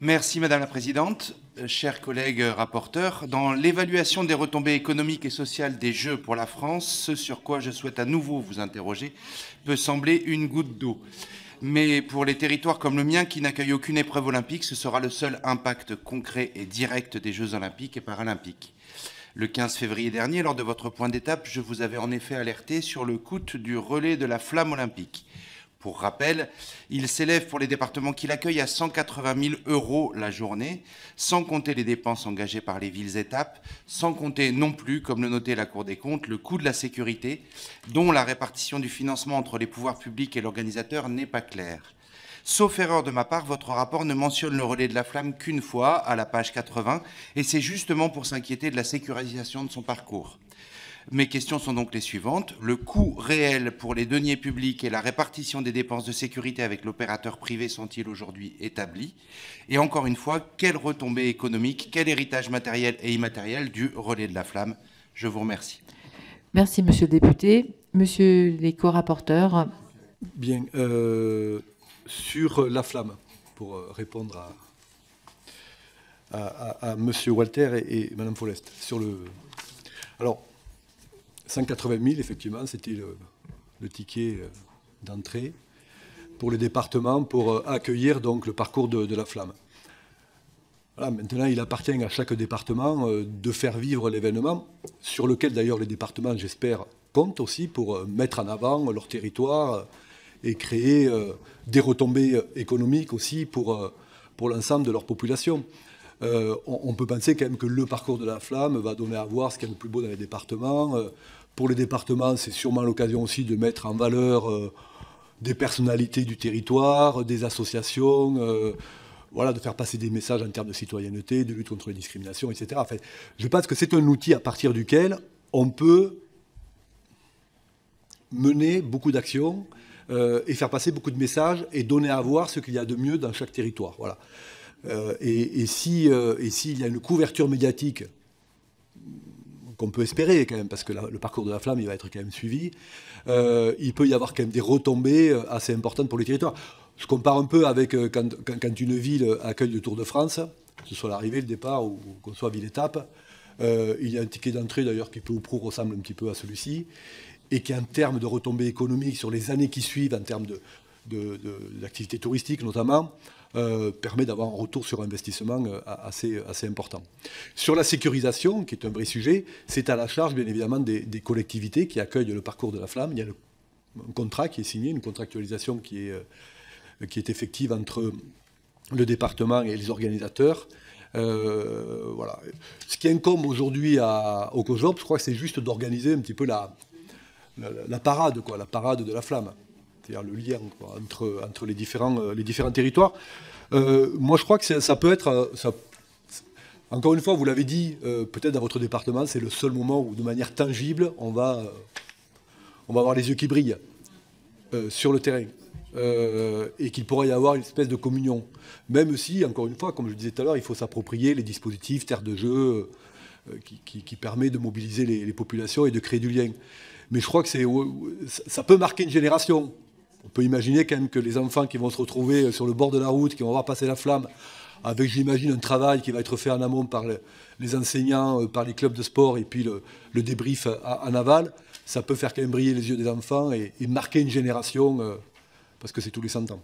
Merci Madame la Présidente. Chers collègues rapporteurs, dans l'évaluation des retombées économiques et sociales des Jeux pour la France, ce sur quoi je souhaite à nouveau vous interroger peut sembler une goutte d'eau. Mais pour les territoires comme le mien qui n'accueillent aucune épreuve olympique, ce sera le seul impact concret et direct des Jeux olympiques et paralympiques. Le 15 février dernier, lors de votre point d'étape, je vous avais en effet alerté sur le coût du relais de la flamme olympique. Pour rappel, il s'élève pour les départements qui l'accueillent à 180 000 € la journée, sans compter les dépenses engagées par les villes-étapes, sans compter non plus, comme le notait la Cour des comptes, le coût de la sécurité, dont la répartition du financement entre les pouvoirs publics et l'organisateur n'est pas claire. Sauf erreur de ma part, votre rapport ne mentionne le relais de la flamme qu'une fois, à la page 80, et c'est justement pour s'inquiéter de la sécurisation de son parcours. Mes questions sont donc les suivantes. Le coût réel pour les deniers publics et la répartition des dépenses de sécurité avec l'opérateur privé sont-ils aujourd'hui établis? Et encore une fois, quelles retombées économiques, quel héritage matériel et immatériel du relais de la flamme? Je vous remercie. Merci, monsieur le député. Monsieur les co-rapporteurs. Bien. Sur la flamme, pour répondre à monsieur Walter et madame Follest. Alors, 180 000, effectivement, c'était le ticket d'entrée pour les départements pour accueillir donc le parcours de la flamme. Voilà, maintenant, il appartient à chaque département de faire vivre l'événement, sur lequel d'ailleurs les départements, j'espère, comptent aussi pour mettre en avant leur territoire et créer des retombées économiques aussi pour l'ensemble de leur population. On peut penser quand même que le parcours de la flamme va donner à voir ce qu'il y a de plus beau dans les départements. Pour les départements, c'est sûrement l'occasion aussi de mettre en valeur des personnalités du territoire, des associations, voilà, de faire passer des messages en termes de citoyenneté, de lutte contre les discriminations, etc. Enfin, je pense que c'est un outil à partir duquel on peut mener beaucoup d'actions et faire passer beaucoup de messages et donner à voir ce qu'il y a de mieux dans chaque territoire. Voilà. Et s'il y a une couverture médiatique qu'on peut espérer quand même, parce que le parcours de la flamme, il va être quand même suivi, il peut y avoir quand même des retombées assez importantes pour les territoires. Je compare un peu avec quand une ville accueille le Tour de France, que ce soit l'arrivée, le départ ou qu'on soit ville-étape, il y a un ticket d'entrée d'ailleurs qui peu ou prou ressemble un petit peu à celui-ci, et qui en termes de retombées économiques sur les années qui suivent, en termes d'activité touristique notamment, permet d'avoir un retour sur investissement assez important. Sur la sécurisation, qui est un vrai sujet, c'est à la charge bien évidemment des collectivités qui accueillent le parcours de la flamme. Il y a un contrat qui est signé, une contractualisation qui est effective entre le département et les organisateurs. Voilà. Ce qui incombe aujourd'hui au COJOP, je crois que c'est juste d'organiser un petit peu la parade, quoi, la parade de la flamme. C'est-à-dire le lien quoi, entre les différents territoires. Moi, je crois que ça peut être... encore une fois, vous l'avez dit, peut-être dans votre département, c'est le seul moment où, de manière tangible, on va avoir les yeux qui brillent sur le terrain. Et qu'il pourrait y avoir une espèce de communion. Même si, encore une fois, comme je disais tout à l'heure, il faut s'approprier les dispositifs, terres de jeu, qui permet de mobiliser les populations et de créer du lien. Mais je crois que ça peut marquer une génération. On peut imaginer quand même que les enfants qui vont se retrouver sur le bord de la route, qui vont voir passer la flamme, avec, j'imagine, un travail qui va être fait en amont par les enseignants, par les clubs de sport, et puis le débrief en aval, ça peut faire quand même briller les yeux des enfants et marquer une génération, parce que c'est tous les 100 ans.